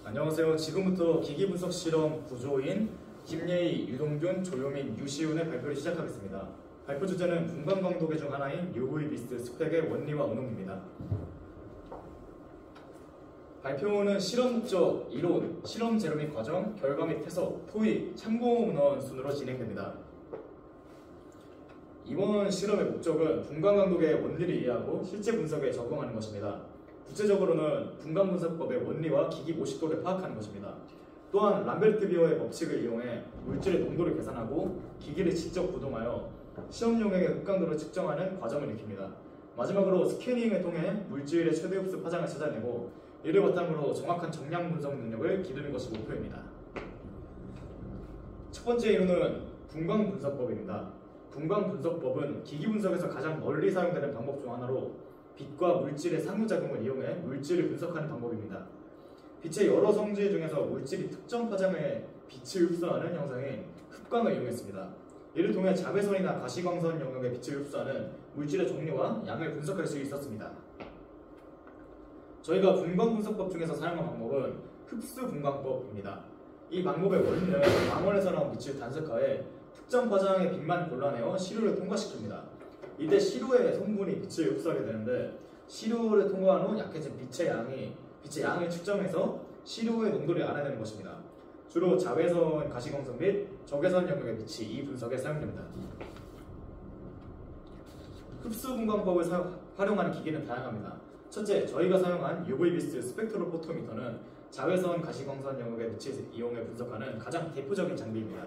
안녕하세요. 지금부터 기기분석 실험 구조인 김예희, 유동균, 조효민, 유시훈의 발표를 시작하겠습니다. 발표 주제는 분광광도계 중 하나인 UV 미스트 스펙의 원리와 운용입니다. 발표는 실험 목적, 이론, 실험 재료 및 과정, 결과 및 해석, 토익, 참고 문헌 순으로 진행됩니다. 이번 실험의 목적은 분광광도계의 원리를 이해하고 실제 분석에 적용하는 것입니다. 구체적으로는 분광분석법의 원리와 기기 모식도를 파악하는 것입니다. 또한 람베르트 비어의 법칙을 이용해 물질의 농도를 계산하고 기기를 직접 구동하여 시험 용액의 흡강도를 측정하는 과정을 익힙니다. 마지막으로 스캐닝을 통해 물질의 최대 흡수 파장을 찾아내고 이를 바탕으로 정확한 정량 분석 능력을 기르는 것이 목표입니다. 첫 번째 이론은 분광분석법입니다. 분광분석법은 기기 분석에서 가장 널리 사용되는 방법 중 하나로 빛과 물질의 상호작용을 이용해 물질을 분석하는 방법입니다. 빛의 여러 성질 중에서 물질이 특정 파장의 빛을 흡수하는 형상인 흡광을 이용했습니다. 이를 통해 자외선이나 가시광선 영역의 빛을 흡수하는 물질의 종류와 양을 분석할 수 있었습니다. 저희가 분광분석법 중에서 사용한 방법은 흡수분광법입니다. 이 방법의 원리는 망원에서 나온 빛을 단색화해 특정 파장의 빛만 골라내어 시료를 통과시킵니다. 이때 시료의 성분이 빛을 흡수하게 되는데 시료를 통과한 후 약해진 빛의 양을 측정해서 시료의 농도를 알아내는 것입니다. 주로 자외선, 가시광선 및 적외선 영역의 빛이 이 분석에 사용됩니다. 흡수분광법을 활용하는 기기는 다양합니다. 첫째, 저희가 사용한 UV 미스트 스펙트럴 포토미터는 자외선, 가시광선 영역의 빛을 이용해 분석하는 가장 대표적인 장비입니다.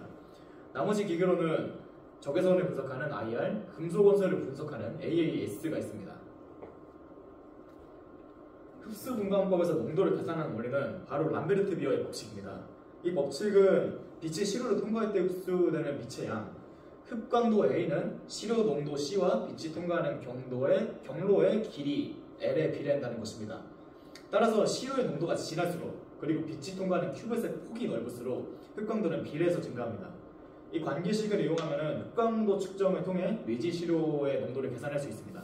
나머지 기계로는 적외선을 분석하는 IR, 금속 원소를 분석하는 AAS가 있습니다. 흡수분광법에서 농도를 계산하는 원리는 바로 람베르트 비어의 법칙입니다. 이 법칙은 빛이 시료를 통과할 때 흡수되는 빛의 양, 흡광도 A는 시료 농도 C와 빛이 통과하는 경로의 길이 L에 비례한다는 것입니다. 따라서 시료의 농도가 진할수록 그리고 빛이 통과하는 큐벳의 폭이 넓을수록 흡광도는 비례해서 증가합니다. 이 관계식을 이용하면 흡광도 측정을 통해 미지 시료의 농도를 계산할 수 있습니다.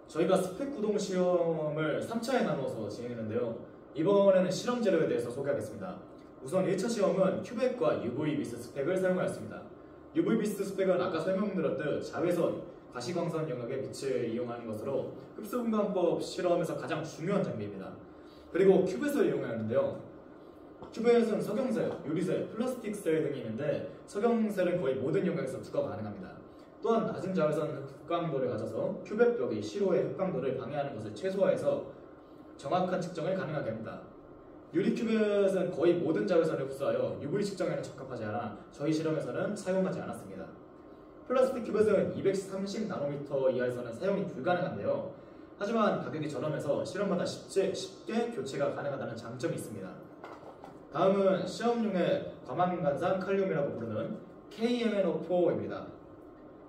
저희가 스펙 구동 시험을 3차에 나누어서 진행했는데요. 이번에는 실험 재료에 대해서 소개하겠습니다. 우선 1차 시험은 큐벳과 UV 미스트 스펙을 사용하였습니다. UV 미스트 스펙은 아까 설명드렸듯 자외선, 가시광선 영역의 빛을 이용하는 것으로 흡수분광법 실험에서 가장 중요한 장비입니다. 그리고 큐벳을 이용하는데요. 큐벳은 석영셀, 유리셀, 플라스틱 셀 등이 있는데 석영셀은 거의 모든 영역에서 투과가 가능합니다. 또한 낮은 자외선 흡광도를 가져서 큐벳벽이 시료의 흡광도를 방해하는 것을 최소화해서 정확한 측정을 가능하게 합니다. 유리 큐벳은 거의 모든 자외선을 흡수하여 UV 측정에는 적합하지 않아 저희 실험에서는 사용하지 않았습니다. 플라스틱 큐벳은 230나노미터 이하에서는 사용이 불가능한데요. 하지만 가격이 저렴해서 실험마다 쉽게 교체가 가능하다는 장점이 있습니다. 다음은 시험용의 과망간산 칼륨이라고 부르는 KMnO4입니다.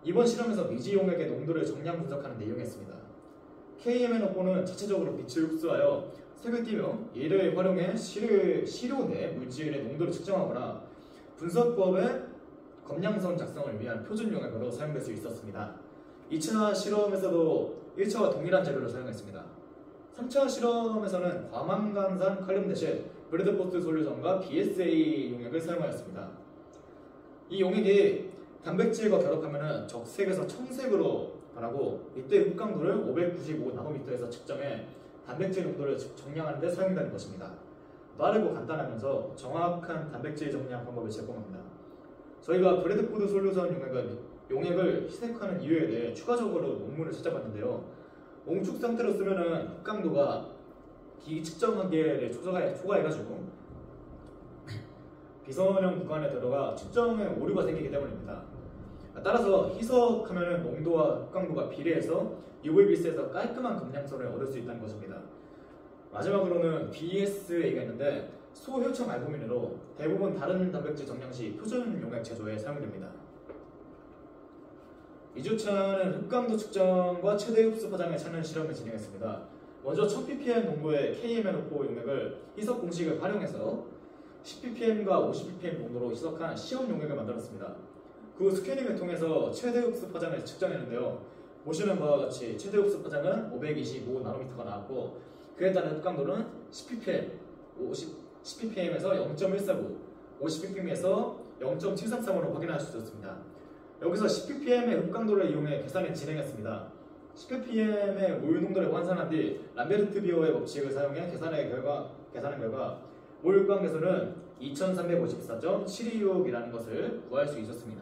이번 실험에서 미지 용액의 농도를 정량 분석하는 데 이용했습니다. KMnO4는 자체적으로 빛을 흡수하여 색을 띠며 이를 활용해 시료 내 물질의 농도를 측정하거나 분석법의 검량선 작성을 위한 표준 용액으로 사용될 수 있었습니다. 2차 실험에서도 1차와 동일한 재료를 사용했습니다. 3차 실험에서는 과망간산 칼륨 대신 브래드포트 솔루션과 BSA 용액을 사용하였습니다. 이 용액이 단백질과 결합하면 적색에서 청색으로 변하고 이때 흡광도를 595나노미터에서 측정해 단백질 농도를 정량하는 데 사용된다는 것입니다. 빠르고 간단하면서 정확한 단백질 정량 방법을 제공합니다. 저희가 브래드포트 솔루션 용액을 희석하는 이유에 대해 추가적으로 논문을 찾아봤는데요. 옹축 상태로 쓰면은 흡광도가 기기 측정하기를 초과해가지고 비선형 구간에 들어가 측정에 오류가 생기기 때문입니다. 따라서 희석하면 농도와 흡광도가 비례해서 UVB스에서 깔끔한 검량선을 얻을 수 있다는 것입니다. 마지막으로는 BSA가 있는데 소효청 알부민으로 대부분 다른 단백질 정량 시 표준 용액 제조에 사용됩니다. 2주차는 흡광도 측정과 최대 흡수 파장을 찾는 실험을 진행했습니다. 먼저 1000ppm 농도의 KMnO4 용액을 희석 공식을 활용해서 10ppm과 50ppm 농도로 희석한 시험 용액을 만들었습니다. 그 후 스캐닝을 통해서 최대 흡수 파장을 측정했는데요. 보시는 바와 같이 최대 흡수 파장은 525나노미터가 나왔고 그에 따른 흡강도는 10ppm에서 0.149, 50ppm에서 0.733으로 확인할 수 있었습니다. 여기서 10ppm의 흡강도를 이용해 계산을 진행했습니다. 10ppm의 모유 농도를 환산한 뒤 람베르트 비어의 법칙을 사용해 계산한 결과 모유 흡강 계수는 2354.726이라는 것을 구할 수 있었습니다.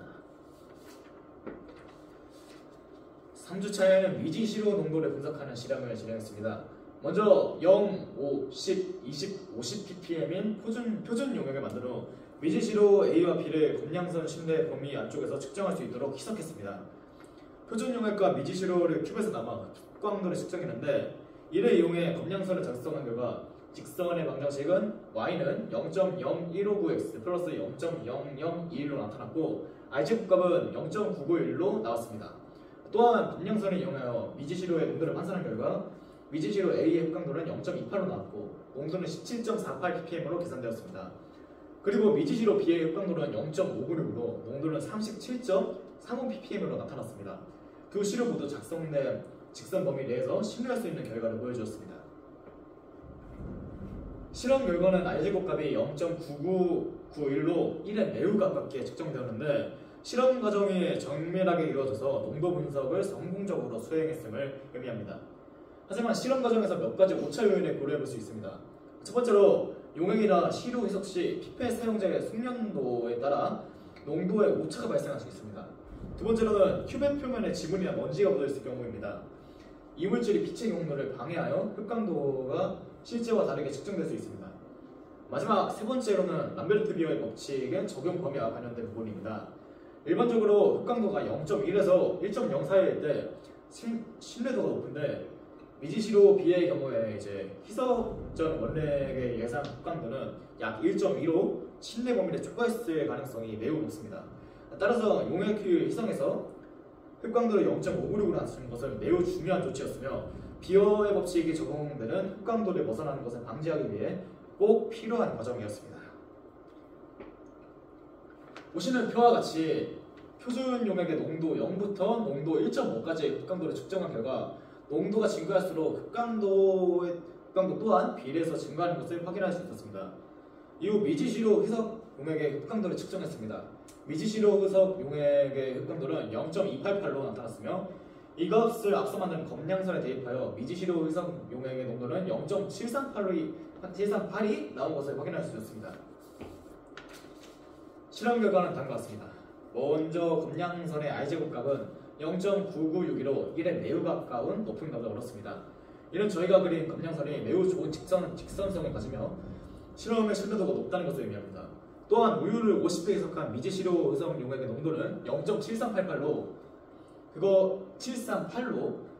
3주차에는 미지시로 농도를 분석하는 실험을 진행했습니다. 먼저 0, 5, 10, 20, 50ppm인 표준 용액을 만든 후 미지시로 A와 B를 검량선 심대 범위 안쪽에서 측정할 수 있도록 희석했습니다. 표준 용액과 미지시로를 큐브에서 남아 흡광도를 측정했는데 이를 이용해 검량선을 작성한 결과 직선의 방정식은 y는 0.0159x 플러스 0.0021로 나타났고 r제곱 값은 0.991로 나왔습니다. 또한 검량선을 이용하여 미지시로의 농도를 환산한 결과 미지시로 A의 흡강도는 0.28로 나왔고 농도는 17.48ppm으로 계산되었습니다. 그리고 미지시로 B의 흡강도는 0.596으로 농도는 37.35ppm으로 나타났습니다. 두 시료 모두 작성된 직선 범위 내에서 신뢰할 수 있는 결과를 보여주었습니다. 실험 결과는 r제곱 값이 0.9991로 1에 매우 가깝게 측정되었는데 실험 과정이 정밀하게 이루어져서 농도 분석을 성공적으로 수행했음을 의미합니다. 하지만 실험 과정에서 몇 가지 오차 요인을 고려해 볼 수 있습니다. 첫 번째로 용액이나 시료 희석 시 피펫 사용자의 숙련도에 따라 농도에 오차가 발생할 수 있습니다. 두 번째로는 큐벳 표면에 지문이나 먼지가 묻어있을 경우입니다. 이물질이 빛의 용도를 방해하여 흡강도가 실제와 다르게 측정될 수 있습니다. 마지막 세 번째로는 람베르트 비어의 법칙의 적용 범위와 관련된 부분입니다. 일반적으로 흡강도가 0.1에서 1.04일 때 신뢰도가 높은데 미지시로 B의 경우에 희석 전 원액의 예상 흡강도는 약 1.2로 신뢰 범위를 초과했을 가능성이 매우 높습니다. 따라서 용액 희석에서 흡강도를 0.596으로 낮추는 것은 매우 중요한 조치였으며 비어의 법칙이 적용되는 흡강도를 벗어나는 것을 방지하기 위해 꼭 필요한 과정이었습니다. 보시는 표와 같이 표준 용액의 농도 0부터 농도 1.5까지의 흡강도를 측정한 결과 농도가 증가할수록 흡강도 또한 비례해서 증가하는 것을 확인할 수 있었습니다. 이후 미지시로 희석 용액의 흡강도를 측정했습니다. 미지시로 희석 용액의 흡강도는 0.288로 나타났으며 이 값을 앞서 만든 검량선에 대입하여 미지시로 희석 용액의 농도는 0.738이 나온 것을 확인할 수 있었습니다. 실험 결과는 다음과 같습니다. 먼저 검량선의 r제곱 값은 0.9961로 1에 매우 가까운 높은 값을 얻었습니다. 이는 저희가 그린 검량선이 매우 좋은 직선성을 가지며 실험의 신뢰도가 높다는 것을 의미합니다. 또한 우유를 50배 희석한 미지시로 희석 용액의 농도는 0.7388로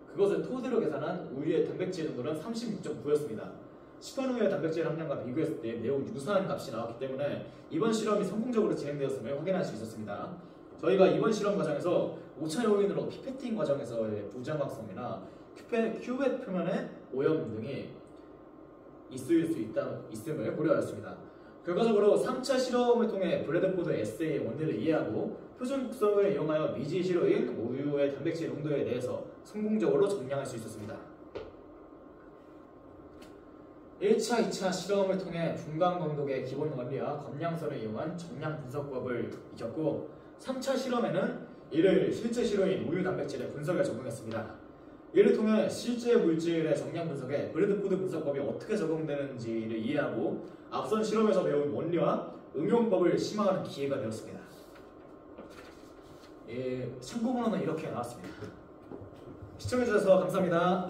그것을 토대로 계산한 우유의 단백질 농도는 36.9였습니다. 시판 후의 단백질 함량과 비교했을 때 매우 유사한 값이 나왔기 때문에 이번 실험이 성공적으로 진행되었음을 확인할 수 있었습니다. 저희가 이번 실험 과정에서 오차 요인으로 피페팅 과정에서의 부정확성이나 큐벳 표면의 오염 등이 있음을 고려하였습니다. 결과적으로 3차 실험을 통해 브래드포드 에세이의 원리를 이해하고 표준 국성을 이용하여 미지시로인 우유의 단백질 농도에 대해서 성공적으로 정량할 수 있었습니다. 1차, 2차 실험을 통해 분광 광독의 기본 원리와 검량선을 이용한 정량 분석법을 익혔고 3차 실험에는 이를 실제 시료인 우유 단백질의 분석에 적용했습니다. 이를 통해 실제 물질의 정량 분석에 브래드포드 분석법이 어떻게 적용되는지를 이해하고 앞선 실험에서 배운 원리와 응용법을 심화하는 기회가 되었습니다. 참고문헌은 이렇게 나왔습니다. 시청해주셔서 감사합니다.